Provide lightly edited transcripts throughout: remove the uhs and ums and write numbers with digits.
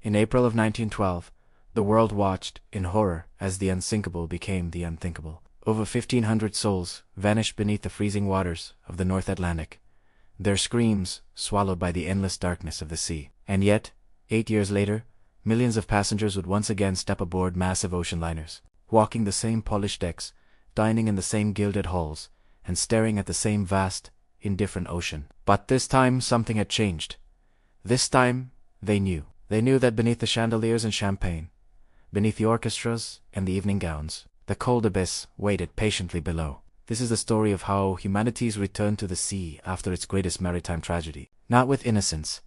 In April of 1912, the world watched in horror as the unsinkable became the unthinkable. Over 1,500 souls vanished beneath the freezing waters of the North Atlantic, their screams swallowed by the endless darkness of the sea. And yet, 8 years later, millions of passengers would once again step aboard massive ocean liners, walking the same polished decks, dining in the same gilded halls, and staring at the same vast, indifferent ocean. But this time something had changed. This time, they knew. They knew that beneath the chandeliers and champagne, beneath the orchestras and the evening gowns, the cold abyss waited patiently below. This is the story of how humanity's returned to the sea after its greatest maritime tragedy. Not with innocence,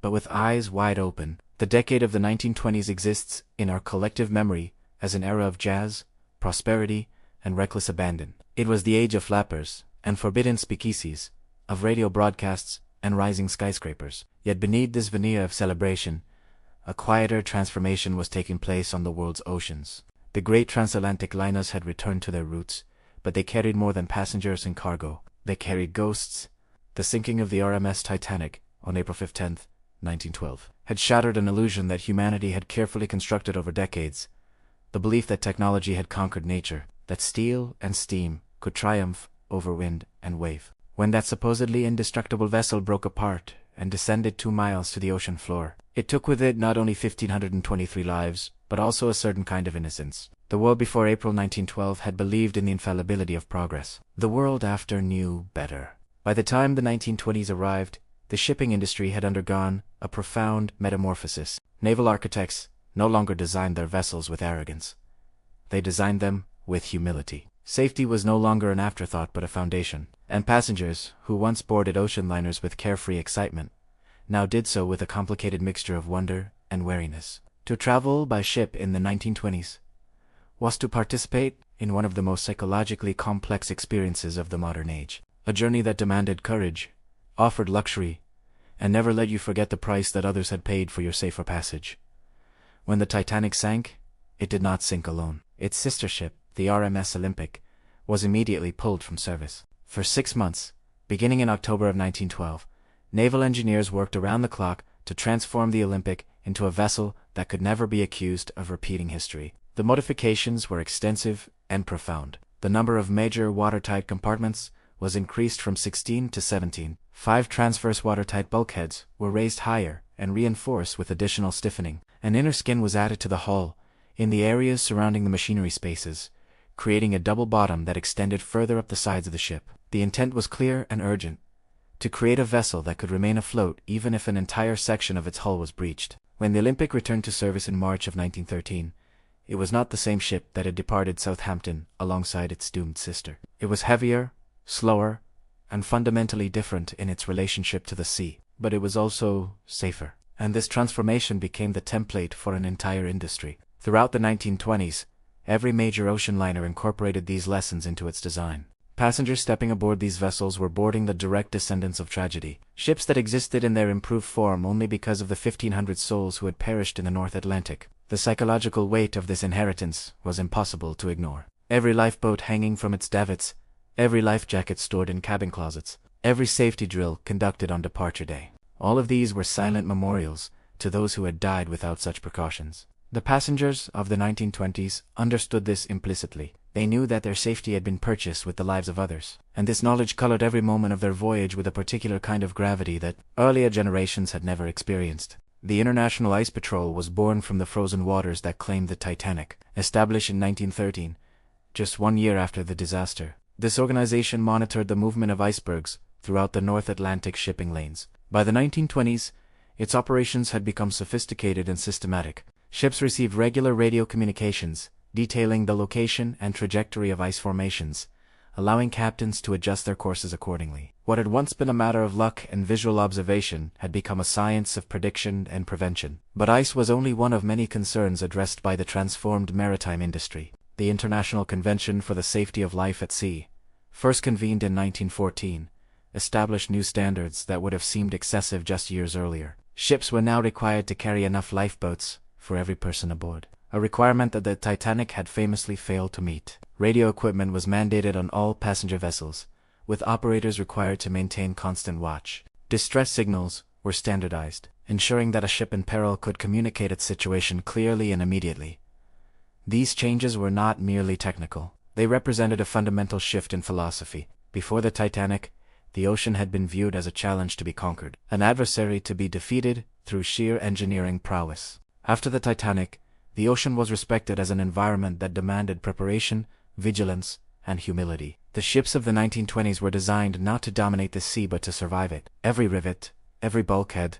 but with eyes wide open. The decade of the 1920s exists in our collective memory as an era of jazz, prosperity, and reckless abandon. It was the age of flappers and forbidden speakeasies, of radio broadcasts and rising skyscrapers. Yet beneath this veneer of celebration, a quieter transformation was taking place on the world's oceans. The great transatlantic liners had returned to their roots, but they carried more than passengers and cargo. They carried ghosts. The sinking of the RMS Titanic on April 15, 1912, had shattered an illusion that humanity had carefully constructed over decades. The belief that technology had conquered nature, that steel and steam could triumph over wind and wave. When that supposedly indestructible vessel broke apart and descended 2 miles to the ocean floor, it took with it not only 1,523 lives, but also a certain kind of innocence. The world before April 1912 had believed in the infallibility of progress. The world after knew better. By the time the 1920s arrived, the shipping industry had undergone a profound metamorphosis. Naval architects no longer designed their vessels with arrogance. They designed them with humility. Safety was no longer an afterthought but a foundation, and passengers, who once boarded ocean liners with carefree excitement, now did so with a complicated mixture of wonder and wariness. To travel by ship in the 1920s was to participate in one of the most psychologically complex experiences of the modern age. A journey that demanded courage, offered luxury, and never let you forget the price that others had paid for your safer passage. When the Titanic sank, it did not sink alone. Its sister ship, the RMS Olympic, was immediately pulled from service. For 6 months, beginning in October of 1912, naval engineers worked around the clock to transform the Olympic into a vessel that could never be accused of repeating history. The modifications were extensive and profound. The number of major watertight compartments was increased from 16 to 17. 5 transverse watertight bulkheads were raised higher and reinforced with additional stiffening. An inner skin was added to the hull, in the areas surrounding the machinery spaces, creating a double bottom that extended further up the sides of the ship. The intent was clear and urgent: to create a vessel that could remain afloat even if an entire section of its hull was breached. When the Olympic returned to service in March of 1913, it was not the same ship that had departed Southampton alongside its doomed sister. It was heavier, slower, and fundamentally different in its relationship to the sea. But it was also safer. And this transformation became the template for an entire industry. Throughout the 1920s, every major ocean liner incorporated these lessons into its design. Passengers stepping aboard these vessels were boarding the direct descendants of tragedy. Ships that existed in their improved form only because of the 1,500 souls who had perished in the North Atlantic. The psychological weight of this inheritance was impossible to ignore. Every lifeboat hanging from its davits, every life jacket stored in cabin closets, every safety drill conducted on departure day. All of these were silent memorials to those who had died without such precautions. The passengers of the 1920s understood this implicitly. They knew that their safety had been purchased with the lives of others, and this knowledge colored every moment of their voyage with a particular kind of gravity that earlier generations had never experienced. The International Ice Patrol was born from the frozen waters that claimed the Titanic. Established in 1913, just 1 year after the disaster, this organization monitored the movement of icebergs throughout the North Atlantic shipping lanes. By the 1920s, its operations had become sophisticated and systematic. Ships received regular radio communications, detailing the location and trajectory of ice formations, allowing captains to adjust their courses accordingly. What had once been a matter of luck and visual observation had become a science of prediction and prevention. But ice was only one of many concerns addressed by the transformed maritime industry. The International Convention for the Safety of Life at Sea, first convened in 1914, established new standards that would have seemed excessive just years earlier. Ships were now required to carry enough lifeboats for every person aboard, a requirement that the Titanic had famously failed to meet. Radio equipment was mandated on all passenger vessels, with operators required to maintain constant watch. Distress signals were standardized, ensuring that a ship in peril could communicate its situation clearly and immediately. These changes were not merely technical. They represented a fundamental shift in philosophy. Before the Titanic, the ocean had been viewed as a challenge to be conquered, an adversary to be defeated through sheer engineering prowess. After the Titanic, the ocean was respected as an environment that demanded preparation, vigilance, and humility. The ships of the 1920s were designed not to dominate the sea but to survive it. Every rivet, every bulkhead,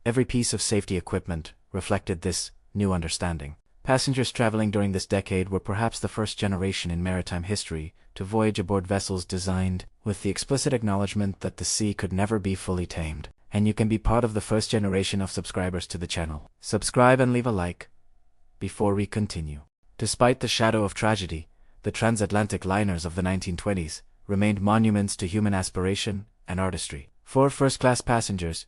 every piece of safety equipment reflected this new understanding. Passengers traveling during this decade were perhaps the first generation in maritime history to voyage aboard vessels designed with the explicit acknowledgement that the sea could never be fully tamed. And you can be part of the first generation of subscribers to the channel. Subscribe and leave a like before we continue. Despite the shadow of tragedy, the transatlantic liners of the 1920s remained monuments to human aspiration and artistry. For first-class passengers,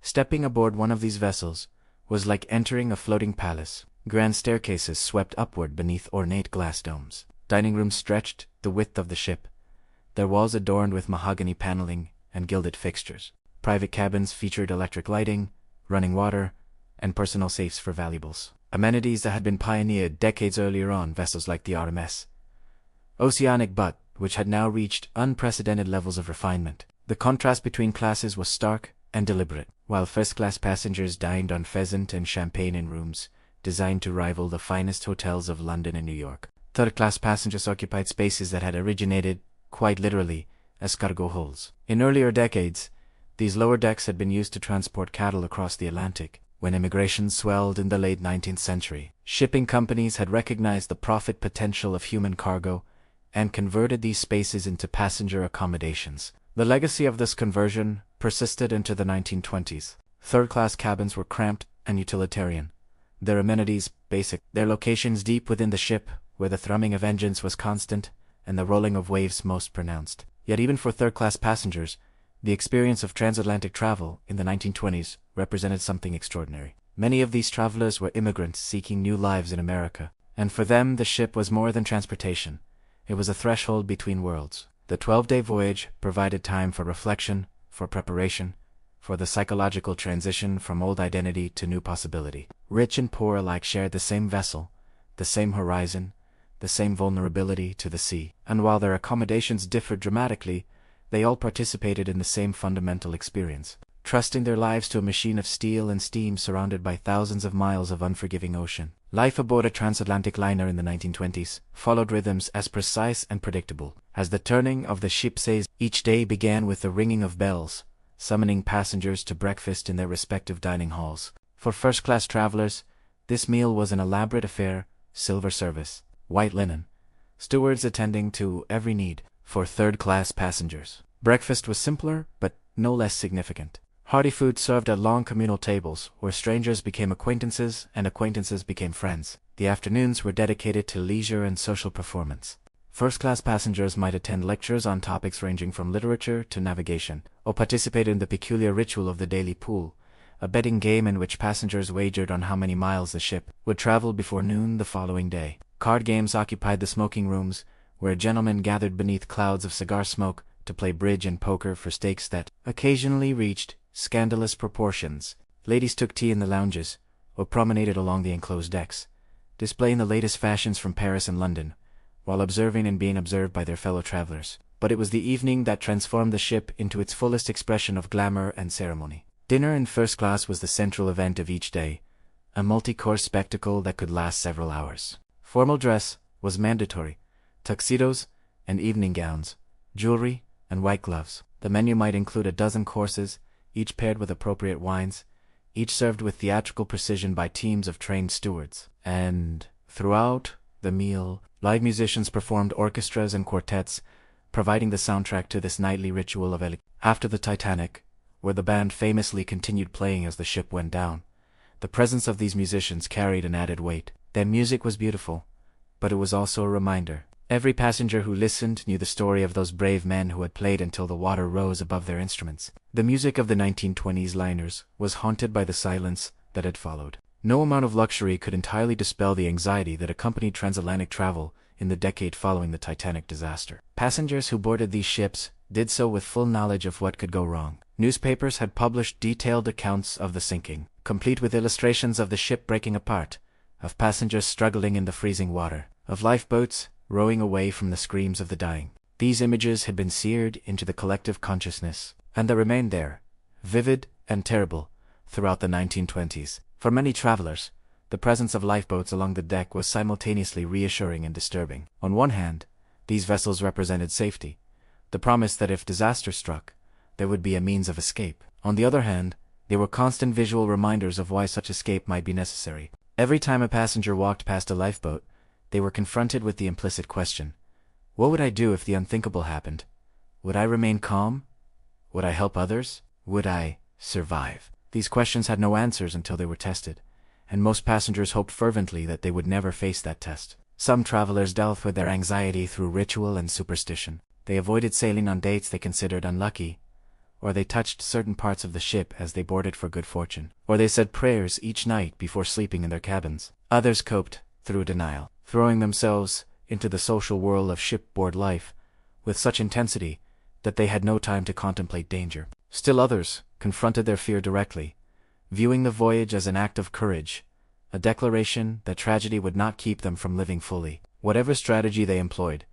stepping aboard one of these vessels was like entering a floating palace. Grand staircases swept upward beneath ornate glass domes. Dining rooms stretched the width of the ship, their walls adorned with mahogany paneling and gilded fixtures. Private cabins featured electric lighting, running water, and personal safes for valuables. Amenities that had been pioneered decades earlier on vessels like the RMS Oceanic but which had now reached unprecedented levels of refinement. The contrast between classes was stark and deliberate. While first-class passengers dined on pheasant and champagne in rooms designed to rival the finest hotels of London and New York, third-class passengers occupied spaces that had originated, quite literally, as cargo holds. In earlier decades, these lower decks had been used to transport cattle across the Atlantic. When immigration swelled in the late 19th century, shipping companies had recognized the profit potential of human cargo and converted these spaces into passenger accommodations. The legacy of this conversion persisted into the 1920s. Third-class cabins were cramped and utilitarian, their amenities basic, their locations deep within the ship, where the thrumming of engines was constant and the rolling of waves most pronounced. Yet even for third-class passengers, the experience of transatlantic travel in the 1920s represented something extraordinary. Many of these travelers were immigrants seeking new lives in America, and for them the ship was more than transportation. It was a threshold between worlds. The 12-day voyage provided time for reflection, for preparation, for the psychological transition from old identity to new possibility. Rich and poor alike shared the same vessel, the same horizon, the same vulnerability to the sea. And while their accommodations differed dramatically, they all participated in the same fundamental experience, trusting their lives to a machine of steel and steam surrounded by thousands of miles of unforgiving ocean. Life aboard a transatlantic liner in the 1920s followed rhythms as precise and predictable as the turning of the ship sails. Each day began with the ringing of bells, summoning passengers to breakfast in their respective dining halls. For first-class travelers, this meal was an elaborate affair, silver service, white linen, stewards attending to every need. For third-class passengers, breakfast was simpler but no less significant. Hearty food served at long communal tables, where strangers became acquaintances and acquaintances became friends. The afternoons were dedicated to leisure and social performance. First-class passengers might attend lectures on topics ranging from literature to navigation, or participate in the peculiar ritual of the daily pool, a betting game in which passengers wagered on how many miles the ship would travel before noon the following day. Card games occupied the smoking rooms, where gentlemen gathered beneath clouds of cigar smoke to play bridge and poker for stakes that occasionally reached scandalous proportions. Ladies took tea in the lounges, or promenaded along the enclosed decks, displaying the latest fashions from Paris and London, while observing and being observed by their fellow travelers. But it was the evening that transformed the ship into its fullest expression of glamour and ceremony. Dinner in first class was the central event of each day, a multi-course spectacle that could last several hours. Formal dress was mandatory. Tuxedos and evening gowns, jewelry and white gloves. The menu might include a dozen courses, each paired with appropriate wines, each served with theatrical precision by teams of trained stewards. And throughout the meal, live musicians performed orchestras and quartets, providing the soundtrack to this nightly ritual of After the Titanic, where the band famously continued playing as the ship went down, the presence of these musicians carried an added weight. Their music was beautiful, but it was also a reminder. Every passenger who listened knew the story of those brave men who had played until the water rose above their instruments. The music of the 1920s liners was haunted by the silence that had followed. No amount of luxury could entirely dispel the anxiety that accompanied transatlantic travel in the decade following the Titanic disaster. Passengers who boarded these ships did so with full knowledge of what could go wrong. Newspapers had published detailed accounts of the sinking. complete with illustrations of the ship breaking apart, of passengers struggling in the freezing water, of lifeboats rowing away from the screams of the dying. These images had been seared into the collective consciousness, and they remained there, vivid and terrible, throughout the 1920s. For many travelers, the presence of lifeboats along the deck was simultaneously reassuring and disturbing. On one hand, these vessels represented safety, the promise that if disaster struck, there would be a means of escape. On the other hand, they were constant visual reminders of why such escape might be necessary. Every time a passenger walked past a lifeboat, they were confronted with the implicit question, what would I do if the unthinkable happened? Would I remain calm? Would I help others? Would I survive? These questions had no answers until they were tested, and most passengers hoped fervently that they would never face that test. Some travelers dealt with their anxiety through ritual and superstition. They avoided sailing on dates they considered unlucky, or they touched certain parts of the ship as they boarded for good fortune, or they said prayers each night before sleeping in their cabins. Others coped through denial, throwing themselves into the social whirl of shipboard life with such intensity that they had no time to contemplate danger. Still others confronted their fear directly, viewing the voyage as an act of courage, a declaration that tragedy would not keep them from living fully. Whatever strategy they employed,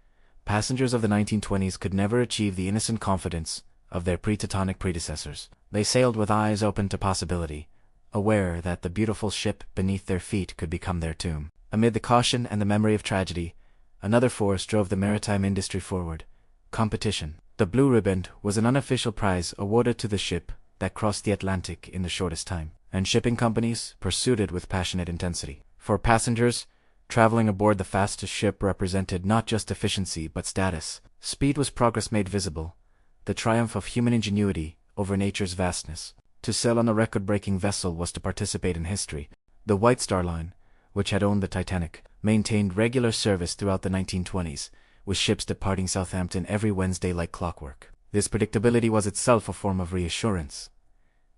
passengers of the 1920s could never achieve the innocent confidence of their pre-Titanic predecessors. They sailed with eyes open to possibility, aware that the beautiful ship beneath their feet could become their tomb. Amid the caution and the memory of tragedy, another force drove the maritime industry forward: competition. The Blue Ribbon was an unofficial prize awarded to the ship that crossed the Atlantic in the shortest time, and shipping companies pursued it with passionate intensity. For passengers, traveling aboard the fastest ship represented not just efficiency but status. Speed was progress made visible, the triumph of human ingenuity over nature's vastness. To sail on a record-breaking vessel was to participate in history. The White Star Line, which had owned the Titanic, maintained regular service throughout the 1920s, with ships departing Southampton every Wednesday like clockwork. This predictability was itself a form of reassurance,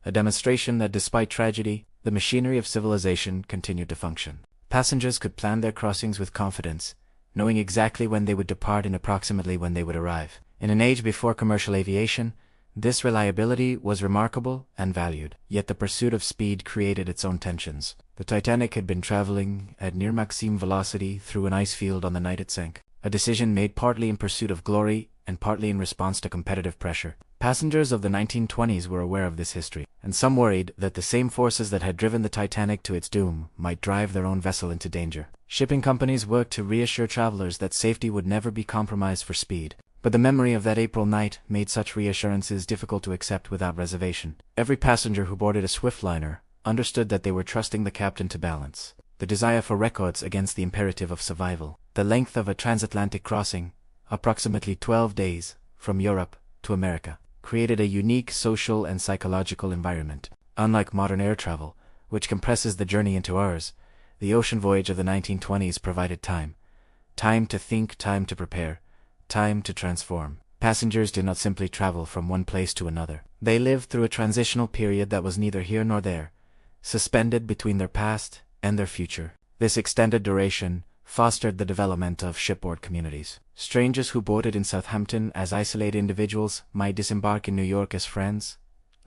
a demonstration that despite tragedy, the machinery of civilization continued to function. Passengers could plan their crossings with confidence, knowing exactly when they would depart and approximately when they would arrive. In an age before commercial aviation, this reliability was remarkable and valued. Yet the pursuit of speed created its own tensions. The Titanic had been traveling at near maximum velocity through an ice field on the night it sank, a decision made partly in pursuit of glory and partly in response to competitive pressure. Passengers of the 1920s were aware of this history, and some worried that the same forces that had driven the Titanic to its doom might drive their own vessel into danger. Shipping companies worked to reassure travelers that safety would never be compromised for speed. But the memory of that April night made such reassurances difficult to accept without reservation. Every passenger who boarded a swift liner understood that they were trusting the captain to balance the desire for records against the imperative of survival. The length of a transatlantic crossing, approximately 12 days, from Europe to America, created a unique social and psychological environment. Unlike modern air travel, which compresses the journey into hours, the ocean voyage of the 1920s provided time. Time to think, time to prepare, time to transform. Passengers did not simply travel from one place to another. They lived through a transitional period that was neither here nor there, suspended between their past and their future. This extended duration fostered the development of shipboard communities. Strangers who boarded in Southampton as isolated individuals might disembark in New York as friends,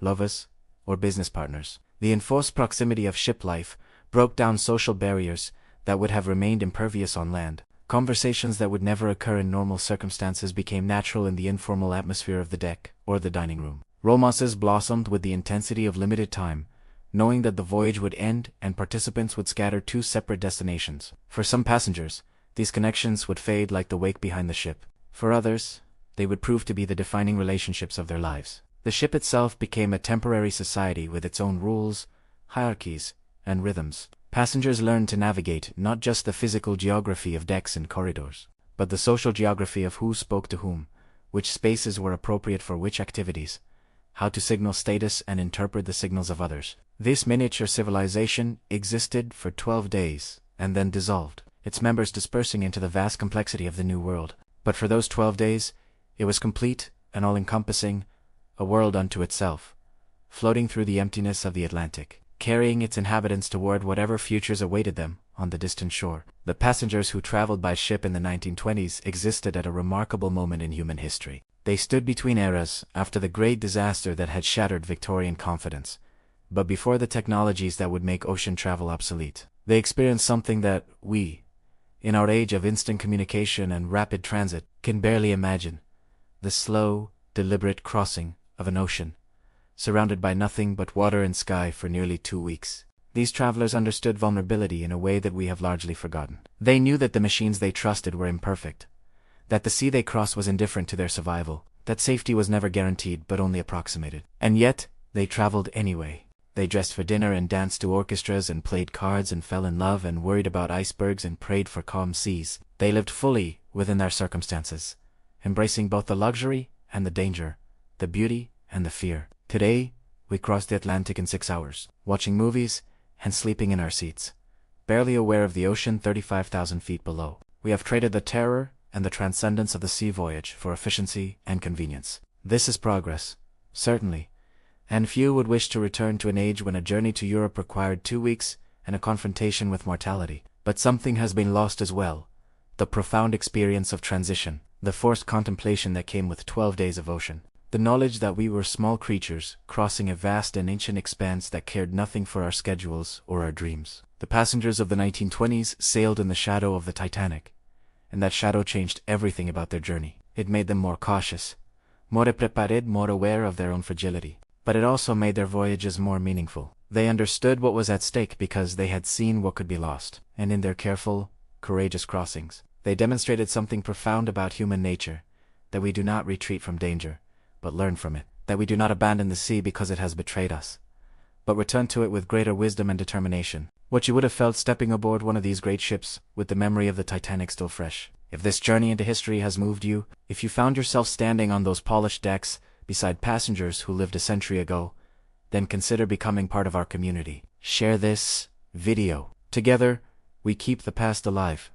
lovers, or business partners. The enforced proximity of ship life broke down social barriers that would have remained impervious on land. Conversations that would never occur in normal circumstances became natural in the informal atmosphere of the deck or the dining room. Romances blossomed with the intensity of limited time, knowing that the voyage would end and participants would scatter to separate destinations. For some passengers, these connections would fade like the wake behind the ship. For others, they would prove to be the defining relationships of their lives. The ship itself became a temporary society with its own rules, hierarchies, and rhythms. Passengers learned to navigate not just the physical geography of decks and corridors, but the social geography of who spoke to whom, which spaces were appropriate for which activities, how to signal status and interpret the signals of others. This miniature civilization existed for 12 days and then dissolved, its members dispersing into the vast complexity of the New World. But for those 12 days, it was complete and all-encompassing, a world unto itself, floating through the emptiness of the Atlantic, carrying its inhabitants toward whatever futures awaited them on the distant shore. The passengers who traveled by ship in the 1920s existed at a remarkable moment in human history. They stood between eras after the great disaster that had shattered Victorian confidence, but before the technologies that would make ocean travel obsolete. They experienced something that we, in our age of instant communication and rapid transit, can barely imagine: the slow, deliberate crossing of an ocean, surrounded by nothing but water and sky for nearly 2 weeks. These travelers understood vulnerability in a way that we have largely forgotten. They knew that the machines they trusted were imperfect, that the sea they crossed was indifferent to their survival, that safety was never guaranteed but only approximated. And yet, they traveled anyway. They dressed for dinner and danced to orchestras and played cards and fell in love and worried about icebergs and prayed for calm seas. They lived fully within their circumstances, embracing both the luxury and the danger, the beauty and the fear. Today, we cross the Atlantic in 6 hours, watching movies and sleeping in our seats, barely aware of the ocean 35,000 feet below. We have traded the terror and the transcendence of the sea voyage for efficiency and convenience. This is progress, certainly, and few would wish to return to an age when a journey to Europe required 2 weeks and a confrontation with mortality. But something has been lost as well: the profound experience of transition, the forced contemplation that came with 12 days of ocean, the knowledge that we were small creatures crossing a vast and ancient expanse that cared nothing for our schedules or our dreams. The passengers of the 1920s sailed in the shadow of the Titanic, and that shadow changed everything about their journey. It made them more cautious, more prepared, more aware of their own fragility. But it also made their voyages more meaningful. They understood what was at stake because they had seen what could be lost, and in their careful, courageous crossings, they demonstrated something profound about human nature: that we do not retreat from danger, but learn from it; that we do not abandon the sea because it has betrayed us, but return to it with greater wisdom and determination. What you would have felt stepping aboard one of these great ships, with the memory of the Titanic still fresh. If this journey into history has moved you, if you found yourself standing on those polished decks beside passengers who lived a century ago, then consider becoming part of our community. Share this video. Together, we keep the past alive,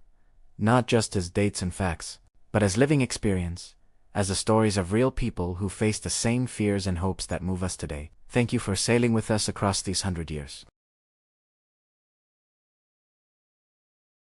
not just as dates and facts, but as living experience, as the stories of real people who face the same fears and hopes that move us today. Thank you for sailing with us across these 100 years.